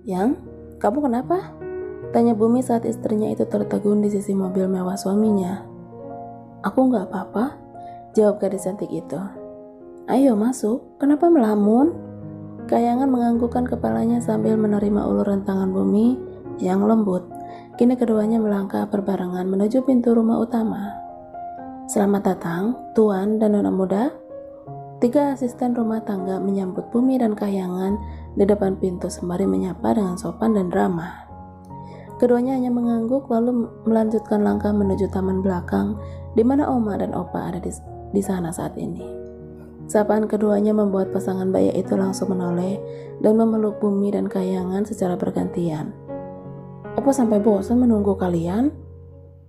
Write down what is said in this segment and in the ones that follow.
Yang, kamu kenapa? Tanya Bumi saat istrinya itu tertegun di sisi mobil mewah suaminya. Aku nggak apa-apa, jawab gadis cantik itu. Ayo masuk, kenapa melamun? Kayangan menganggukkan kepalanya sambil menerima uluran tangan Bumi yang lembut. Kini keduanya melangkah berbarengan menuju pintu rumah utama. Selamat datang, Tuan dan Nona muda. 3 asisten rumah tangga menyambut Bumi dan Kayangan di depan pintu sembari menyapa dengan sopan dan ramah. Keduanya hanya mengangguk lalu melanjutkan langkah menuju taman belakang di mana Oma dan Opa ada di sana saat ini. Sapaan keduanya membuat pasangan bayi itu langsung menoleh dan memeluk Bumi dan Kayangan secara bergantian. Opa sampai bosan menunggu kalian?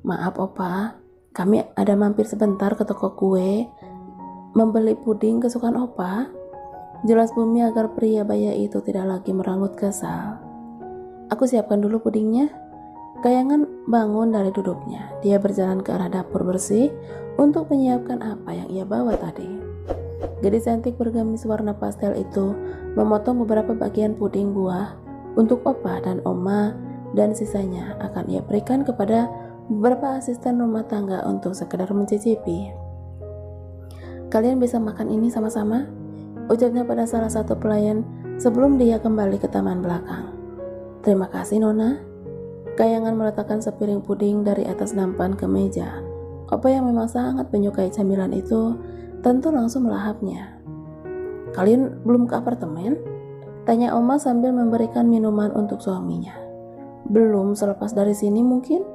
Maaf Opa, kami ada mampir sebentar ke toko kue membeli puding kesukaan Opa. Jelas Bumi agar pria bayi itu tidak lagi meranggut kesal. Aku siapkan dulu pudingnya. Kayangan bangun dari duduknya. Dia berjalan ke arah dapur bersih untuk menyiapkan apa yang ia bawa tadi. Gadis cantik bergamis warna pastel itu memotong beberapa bagian puding buah untuk Opa dan Oma, dan sisanya akan ia berikan kepada beberapa asisten rumah tangga untuk sekedar mencicipi. Kalian bisa makan ini sama-sama, ucapnya pada salah satu pelayan sebelum dia kembali ke taman belakang. Terima kasih Nona. Kayangan meletakkan sepiring puding dari atas nampan ke meja. Opa yang memang sangat menyukai camilan itu tentu langsung melahapnya. Kalian belum ke apartemen? Tanya Oma sambil memberikan minuman untuk suaminya. Belum, selepas dari sini mungkin?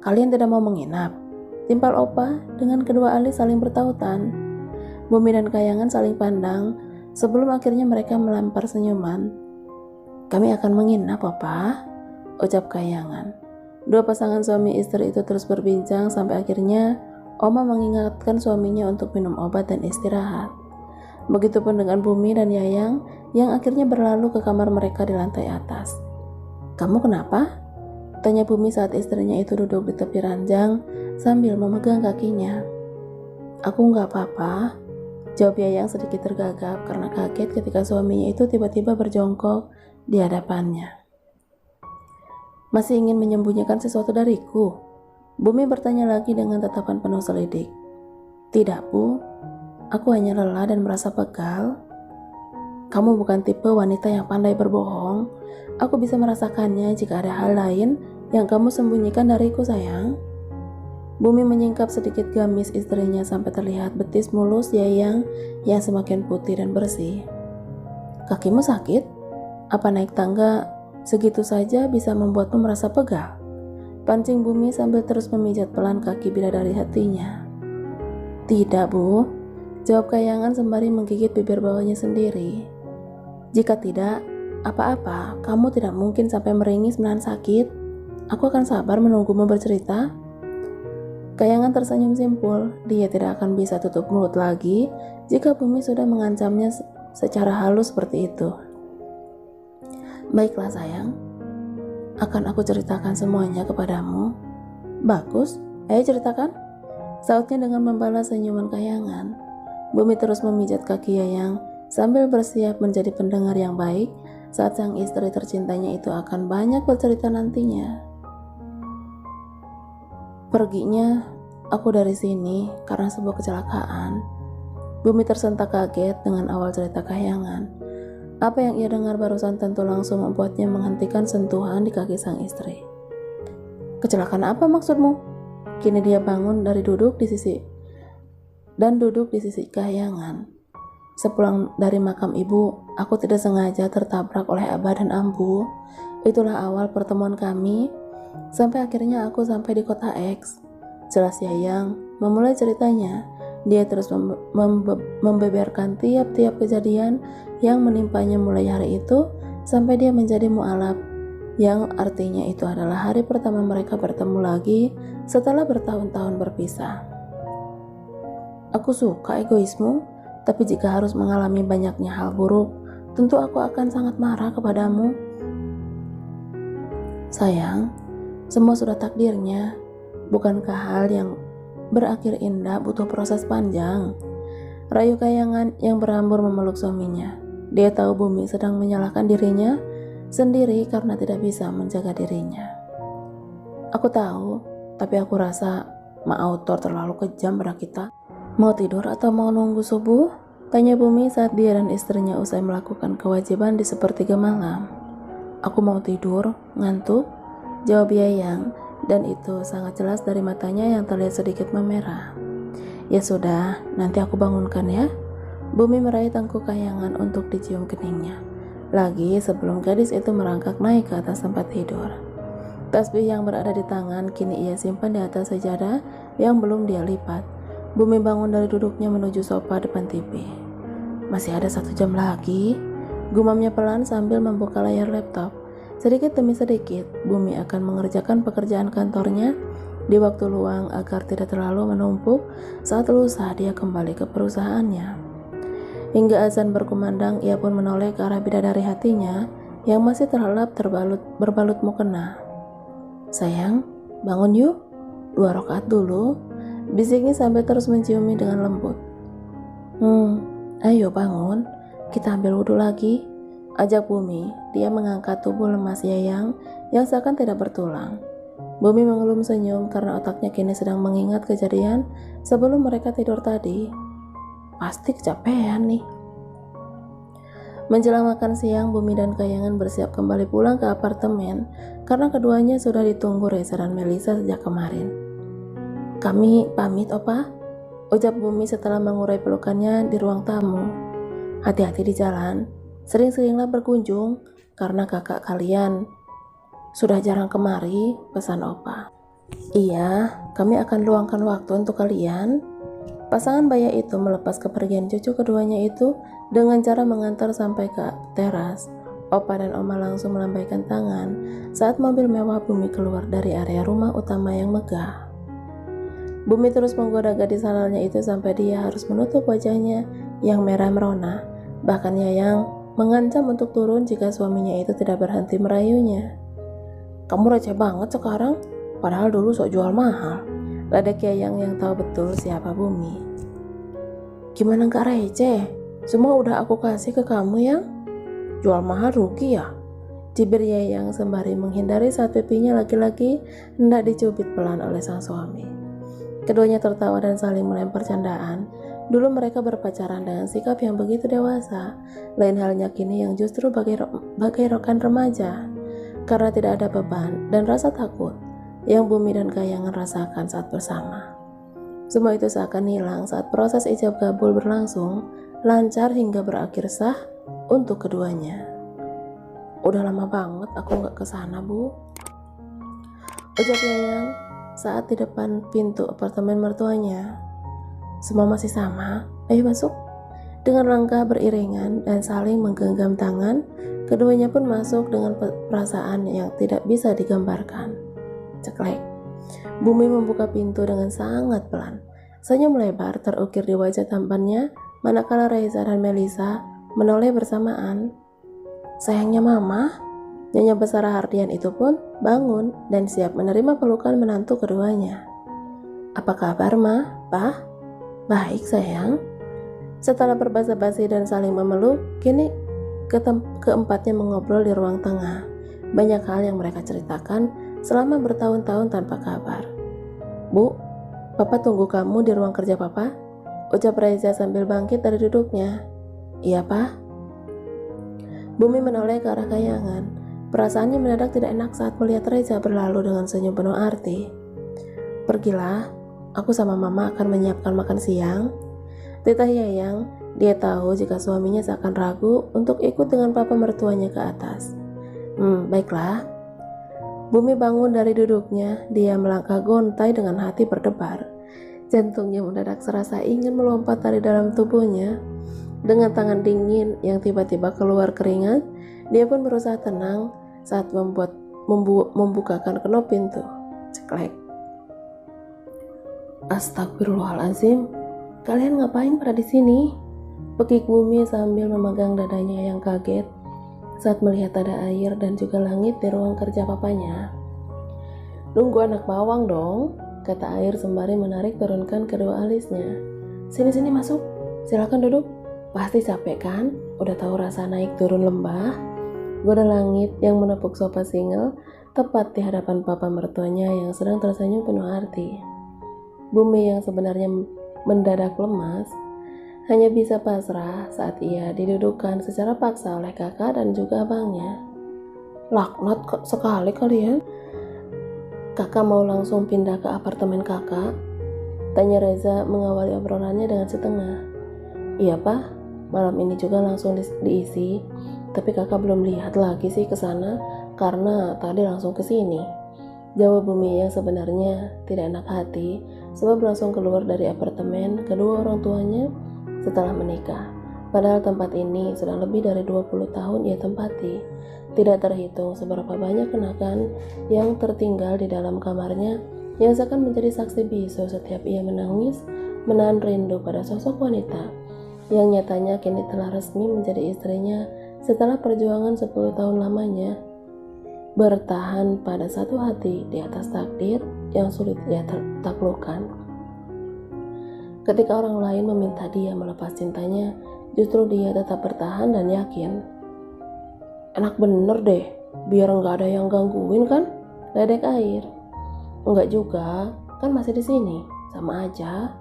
Kalian tidak mau menginap? Timpal Opa dengan kedua alis saling bertautan. Bumi dan Kayangan saling pandang sebelum akhirnya mereka melempar senyuman. Kami akan menginap Opa, ucap Kayangan. Dua pasangan suami istri itu terus berbincang sampai akhirnya Oma mengingatkan suaminya untuk minum obat dan istirahat. Begitupun dengan Bumi dan Yayang yang akhirnya berlalu ke kamar mereka di lantai atas. Kamu kenapa? Tanya Bumi saat istrinya itu duduk di tepi ranjang sambil memegang kakinya. Aku nggak apa-apa, jawab Yayang sedikit tergagap karena kaget ketika suaminya itu tiba-tiba berjongkok di hadapannya. Masih ingin menyembunyikan sesuatu dariku? Bumi bertanya lagi dengan tatapan penuh selidik. Tidak Bu, aku hanya lelah dan merasa pegal. Kamu bukan tipe wanita yang pandai berbohong. Aku bisa merasakannya jika ada hal lain yang kamu sembunyikan dariku sayang. Bumi menyingkap sedikit gamis istrinya sampai terlihat betis mulus Yayang yang semakin putih dan bersih. Kakimu sakit? Apa naik tangga segitu saja bisa membuatmu merasa pegal? Pancing Bumi sambil terus memijat pelan kaki bidadari hatinya. Tidak Bu, jawab Kayangan sembari menggigit bibir bawahnya sendiri. Jika tidak, apa-apa, kamu tidak mungkin sampai meringis menahan sakit. Aku akan sabar menunggumu bercerita. Kayangan tersenyum simpul, dia tidak akan bisa tutup mulut lagi jika Bumi sudah mengancamnya secara halus seperti itu. Baiklah sayang, akan aku ceritakan semuanya kepadamu. Bagus, ayo ceritakan, sautnya dengan membalas senyuman Kayangan. Bumi terus memijat kaki Yayang sambil bersiap menjadi pendengar yang baik saat sang istri tercintanya itu akan banyak bercerita nantinya. Perginya aku dari sini karena sebuah kecelakaan. Bumi tersentak kaget dengan awal cerita Kayangan. Apa yang ia dengar barusan tentu langsung membuatnya menghentikan sentuhan di kaki sang istri. Kecelakaan apa maksudmu? Kini dia bangun dari duduk di sisi Kayangan. Sepulang dari makam ibu, aku tidak sengaja tertabrak oleh Abah dan Ambu. Itulah awal pertemuan kami, sampai akhirnya aku sampai di kota X. Jelas Yayang memulai ceritanya. Dia terus membeberkan tiap-tiap kejadian yang menimpanya mulai hari itu sampai dia menjadi mualaf, yang artinya itu adalah hari pertama mereka bertemu lagi setelah bertahun-tahun berpisah. Aku suka egoismu, tapi jika harus mengalami banyaknya hal buruk, tentu aku akan sangat marah kepadamu. Sayang, semua sudah takdirnya. Bukankah hal yang berakhir indah butuh proses panjang? Rayu Kayangan yang berambur memeluk suaminya. Dia tahu Bumi sedang menyalahkan dirinya, sendiri karena tidak bisa menjaga dirinya. Aku tahu, tapi aku rasa Ma Autor terlalu kejam pada kita. Mau tidur atau mau nunggu subuh? Tanya Bumi saat dia dan istrinya usai melakukan kewajiban di sepertiga malam. Aku mau tidur, ngantuk, jawab Yayang, dan itu sangat jelas dari matanya yang terlihat sedikit memerah. Ya sudah, nanti aku bangunkan ya. Bumi meraih tangkup Kayangan untuk dicium keningnya. Lagi sebelum gadis itu merangkak naik ke atas tempat tidur. Tasbih yang berada di tangan kini ia simpan di atas sajadah yang belum dia lipat. Bumi bangun dari duduknya menuju sofa depan TV. Masih ada 1 jam lagi, gumamnya pelan sambil membuka layar laptop. Sedikit demi sedikit, Bumi akan mengerjakan pekerjaan kantornya di waktu luang agar tidak terlalu menumpuk saat lusa dia kembali ke perusahaannya. Hingga azan berkumandang, ia pun menoleh ke arah bidadari hatinya yang masih terlelap berbalut mukena. Sayang, bangun yuk, 2 rakaat dulu, bisiknya sambil terus menciumi dengan lembut. Ayo bangun, kita ambil wudhu lagi, ajak Bumi. Dia mengangkat tubuh lemas Yayang yang seakan tidak bertulang. Bumi mengelum senyum karena otaknya kini sedang mengingat kejadian sebelum mereka tidur tadi. Pasti kecapean nih. Menjelang makan siang, Bumi dan Kayangan bersiap kembali pulang ke apartemen karena keduanya sudah ditunggu Reza dan Melisa sejak kemarin. Kami pamit, Opa, ucap Bumi setelah mengurai pelukannya di ruang tamu. Hati-hati di jalan, sering-seringlah berkunjung karena kakak kalian sudah jarang kemari, pesan Opa. Iya, kami akan luangkan waktu untuk kalian. Pasangan baya itu melepas kepergian cucu keduanya itu dengan cara mengantar sampai ke teras. Opa dan Oma langsung melambaikan tangan saat mobil mewah Bumi keluar dari area rumah utama yang megah. Bumi terus menggoda gadis halalnya itu sampai dia harus menutup wajahnya yang merah merona. Bahkan Yayang mengancam untuk turun jika suaminya itu tidak berhenti merayunya. Kamu receh banget sekarang, padahal dulu sok jual mahal. Ledek Yayang yang tahu betul siapa Bumi. Gimana gak receh? Semua udah aku kasih ke kamu yang jual mahal rugi ya? Cibir Yayang sembari menghindari saat pipinya laki-laki hendak dicubit pelan oleh sang suami. Keduanya tertawa dan saling melempar candaan. Dulu mereka berpacaran dengan sikap yang begitu dewasa. Lain halnya kini yang justru bagai rokan remaja. Karena tidak ada beban dan rasa takut yang Bumi dan Kayangan rasakan saat bersama. Semua itu seakan hilang saat proses ijab kabul berlangsung lancar hingga berakhir sah untuk keduanya. Udah lama banget aku gak kesana, Bu, ucap Yayang saat di depan pintu apartemen mertuanya. Semua masih sama, ayo masuk. Dengan langkah beriringan dan saling menggenggam tangan, keduanya pun masuk dengan perasaan yang tidak bisa digambarkan. Ceklek. Bumi membuka pintu dengan sangat pelan. Senyum lebar terukir di wajah tampannya, manakala Reza dan Melisa menoleh bersamaan. Sayangnya Mama, Nyonya besar Hardian itu pun bangun dan siap menerima pelukan menantu keduanya. Apa kabar, Ma? Pa? Baik, sayang. Setelah berbasa-basi dan saling memeluk, kini keempatnya mengobrol di ruang tengah. Banyak hal yang mereka ceritakan selama bertahun-tahun tanpa kabar. Bu, Papa tunggu kamu di ruang kerja Papa, ucap Reza sambil bangkit dari duduknya. Iya, Pak. Bumi menoleh ke arah Kayangan. Perasaannya mendadak tidak enak saat melihat Reza berlalu dengan senyum penuh arti. Pergilah, aku sama Mama akan menyiapkan makan siang. Titah Yayang, dia tahu jika suaminya seakan ragu untuk ikut dengan papa mertuanya ke atas. Baiklah. Bumi bangun dari duduknya, dia melangkah gontai dengan hati berdebar. Jantungnya mendadak serasa ingin melompat dari dalam tubuhnya. Dengan tangan dingin yang tiba-tiba keluar keringat, dia pun berusaha tenang saat membukakan kenop pintu. Ceklek. Astagfirullahaladzim, kalian ngapain pada di sini? Pekik Bumi sambil memegang dadanya yang kaget saat melihat ada air dan juga langit di ruang kerja papanya. Nunggu anak bawang dong, kata Air sembari menarik turunkan kedua alisnya. Sini masuk, silakan duduk. Pasti capek kan? Udah tahu rasa naik turun lembah? Goda langit yang menepuk sofa single tepat di hadapan papa mertuanya yang sedang tersenyum penuh arti. Bumi yang sebenarnya mendadak lemas hanya bisa pasrah saat ia didudukkan secara paksa oleh kakak dan juga abangnya. Laknat sekali kalian. Kakak mau langsung pindah ke apartemen kakak? Tanya Reza mengawali obrolannya dengan setengah. Iya pak, malam ini juga langsung diisi. Tapi kakak belum lihat lagi sih ke sana karena tadi langsung ke sini. Jawab Bumi yang sebenarnya tidak enak hati sebab langsung keluar dari apartemen kedua orang tuanya setelah menikah. Padahal tempat ini sudah lebih dari 20 tahun ia tempati. Tidak terhitung seberapa banyak kenangan yang tertinggal di dalam kamarnya yang seakan menjadi saksi bisu setiap ia menangis, menahan rindu pada sosok wanita yang nyatanya kini telah resmi menjadi istrinya setelah perjuangan 10 tahun lamanya bertahan pada satu hati di atas takdir yang sulit ia taklukkan. Ketika orang lain meminta dia melepas cintanya, justru dia tetap bertahan dan yakin. Enak bener deh, biar nggak ada yang gangguin kan? Ledek air. Enggak juga, kan masih di sini, sama aja.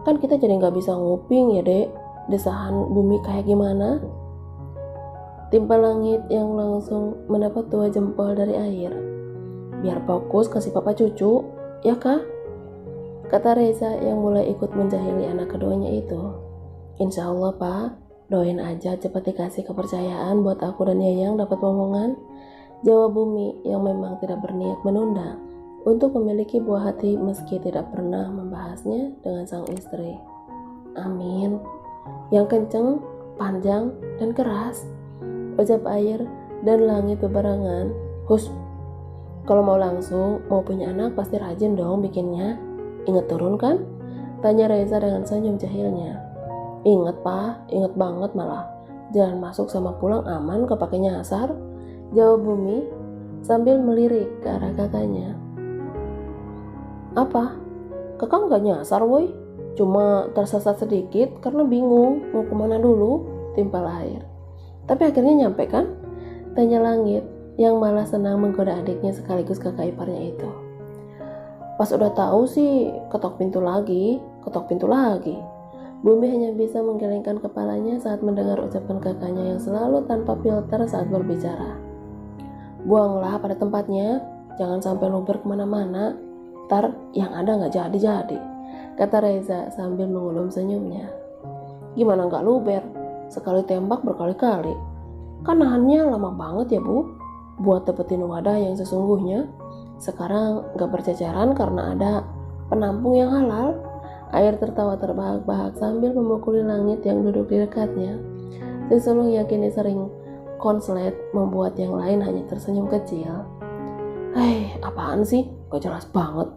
Kan kita jadi nggak bisa nguping ya dek, desahan Bumi kayak gimana? Timpa langit yang langsung mendapat 2 jempol dari air. Biar fokus kasih papa cucu, ya kah? Kata Reza yang mulai ikut menjahili anak keduanya itu. Insya Allah pak, doain aja cepat dikasih kepercayaan buat aku dan Yayang dapat omongan. Jawab Bumi yang memang tidak berniat menunda untuk memiliki buah hati meski tidak pernah membahasnya dengan sang istri. Amin. Yang kenceng, panjang, dan keras. Ucap air dan langit bebarengan. Hus, kalau mau langsung, mau punya anak pasti rajin dong bikinnya. Ingat turun kan? Tanya Reza dengan senyum jahilnya. Ingat pak, ingat banget malah. Jalan masuk sama pulang aman kepake nyasar. Jawab Bumi sambil melirik ke arah kakaknya. Apa? Kakak nggak nyasar woi? Cuma tersesat sedikit karena bingung mau kemana dulu. Timpal air. Tapi akhirnya nyampe kan? Tanya langit yang malah senang menggoda adiknya sekaligus kakak iparnya itu. Pas udah tahu sih ketok pintu lagi. Bumi hanya bisa menggelengkan kepalanya saat mendengar ucapan kakaknya yang selalu tanpa filter saat berbicara. Buanglah pada tempatnya, jangan sampai luber kemana-mana. Ntar yang ada nggak jadi-jadi, kata Reza sambil mengulum senyumnya. Gimana nggak luber? Sekali tembak berkali-kali. Kan nahannya lama banget ya bu, buat dapetin wadah yang sesungguhnya. Sekarang gak berceceran karena ada penampung yang halal. Air tertawa terbahak-bahak sambil memukuli langit yang duduk di dekatnya. Si sulung yang kini sering konslet membuat yang lain hanya tersenyum kecil. Hei, apaan sih? Gak jelas banget,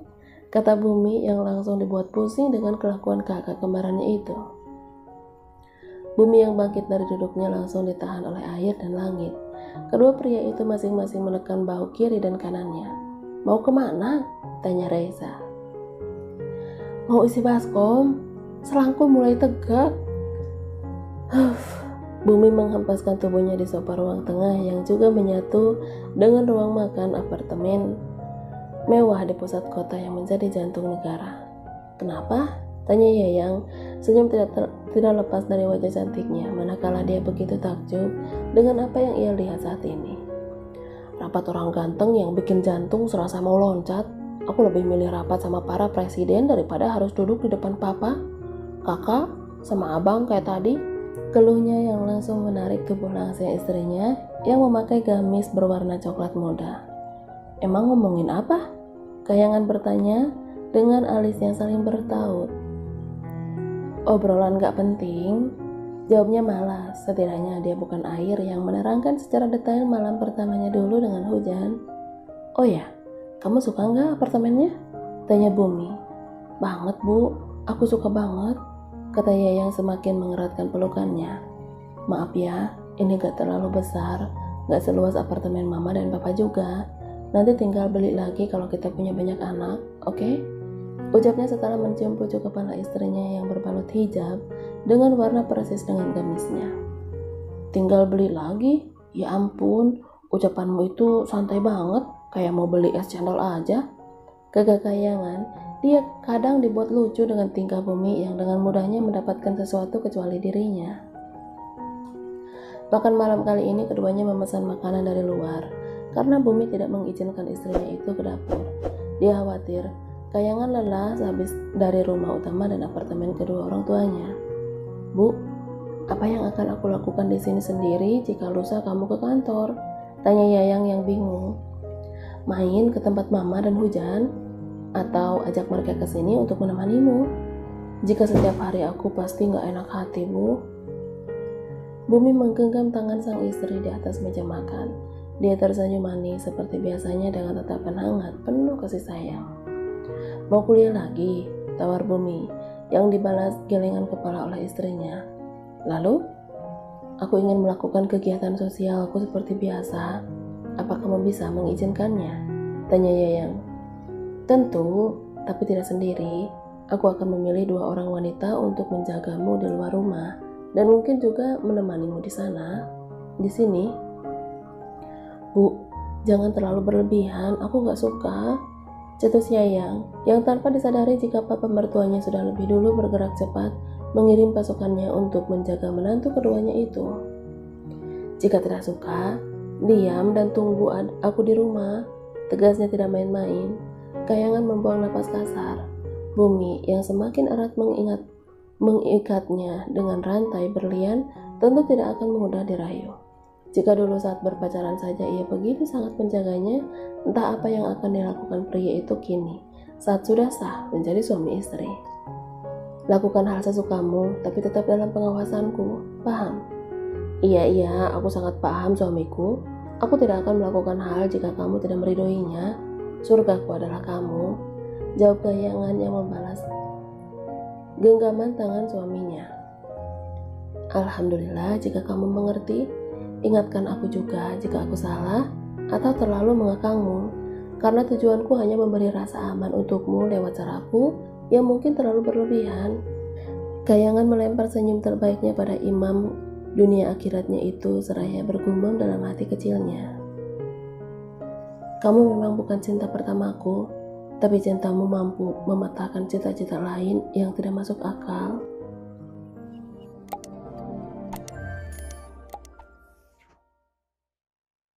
kata Bumi yang langsung dibuat pusing dengan kelakuan kakak kembarannya itu. Bumi yang bangkit dari duduknya langsung ditahan oleh air dan langit. Kedua pria itu masing-masing menekan bahu kiri dan kanannya. Mau kemana? Tanya Reza. Mau isi baskom. Selangku mulai tegak. Bumi menghempaskan tubuhnya di sofa ruang tengah yang juga menyatu dengan ruang makan apartemen mewah di pusat kota yang menjadi jantung negara. Kenapa? Tanya Yayang, senyum tidak lepas dari wajah cantiknya, manakala dia begitu takjub dengan apa yang ia lihat saat ini. Rapat orang ganteng yang bikin jantung serasa mau loncat. Aku lebih milih rapat sama para presiden daripada harus duduk di depan papa, kakak, sama abang kayak tadi. Keluhnya yang langsung menarik tubuh langsing istrinya yang memakai gamis berwarna coklat muda. Emang ngomongin apa? Kayangan bertanya dengan alis yang saling bertaut. Obrolan gak penting, jawabnya malas. Setidaknya dia bukan air yang menerangkan secara detail malam pertamanya dulu dengan hujan. Oh ya, kamu suka gak apartemennya? Tanya Bumi. Banget bu, aku suka banget, kata Yayang semakin mengeratkan pelukannya. Maaf ya, ini gak terlalu besar, gak seluas apartemen mama dan papa juga. Nanti tinggal beli lagi kalau kita punya banyak anak, oke? Ucapnya setelah mencium pucuk kepala istrinya yang berbalut hijab dengan warna persis dengan gamisnya. Tinggal beli lagi? Ya ampun, ucapanmu itu santai banget, kayak mau beli es cendol aja. Gagak Kayangan, dia kadang dibuat lucu dengan tingkah Bumi yang dengan mudahnya mendapatkan sesuatu kecuali dirinya. Makan malam kali ini keduanya memesan makanan dari luar, karena Bumi tidak mengizinkan istrinya itu ke dapur. Dia khawatir Kayangan lelah sehabis dari rumah utama dan apartemen kedua orang tuanya. Bu, apa yang akan aku lakukan di sini sendiri jika lusa kamu ke kantor? Tanya Yayang yang bingung. Main ke tempat mama dan Hujan? Atau ajak mereka ke sini untuk menemanimu? Jika setiap hari aku pasti gak enak hati, Bu. Bumi menggenggam tangan sang istri di atas meja makan. Dia tersenyum manis seperti biasanya dengan tatapan hangat penuh kasih sayang. Mau kuliah lagi? Tawar Bumi, yang dibalas gelengan kepala oleh istrinya. Lalu, aku ingin melakukan kegiatan sosialku seperti biasa. Apa kamu bisa mengizinkannya? Tanya Yayang. Tentu, tapi tidak sendiri. Aku akan memilih 2 orang wanita untuk menjagamu di luar rumah dan mungkin juga menemanimu di sana. Di sini. Bu, jangan terlalu berlebihan, aku gak suka. Cetus Yayang, yang tanpa disadari jika papa mertuanya sudah lebih dulu bergerak cepat mengirim pasukannya untuk menjaga menantu keduanya itu. Jika tidak suka, diam dan tunggu aku di rumah. Tegasnya tidak main-main. Kayangan membuang napas kasar. Bumi yang semakin erat mengikatnya dengan rantai berlian tentu tidak akan mudah dirayu. Jika dulu saat berpacaran saja ia begitu sangat menjaganya, entah apa yang akan dilakukan pria itu kini, saat sudah sah menjadi suami istri. Lakukan hal sesukamu, tapi tetap dalam pengawasanku, paham? Iya, aku sangat paham suamiku. Aku tidak akan melakukan hal jika kamu tidak meridhoinya. Surgaku adalah kamu, jawab Kayangan yang membalas genggaman tangan suaminya. Alhamdulillah jika kamu mengerti. Ingatkan aku juga jika aku salah atau terlalu mengekangmu, karena tujuanku hanya memberi rasa aman untukmu lewat caraku yang mungkin terlalu berlebihan. Kayangan melempar senyum terbaiknya pada imam dunia akhiratnya itu seraya bergumam dalam hati kecilnya. Kamu memang bukan cinta pertamaku, tapi cintamu mampu mematahkan cita-cita lain yang tidak masuk akal.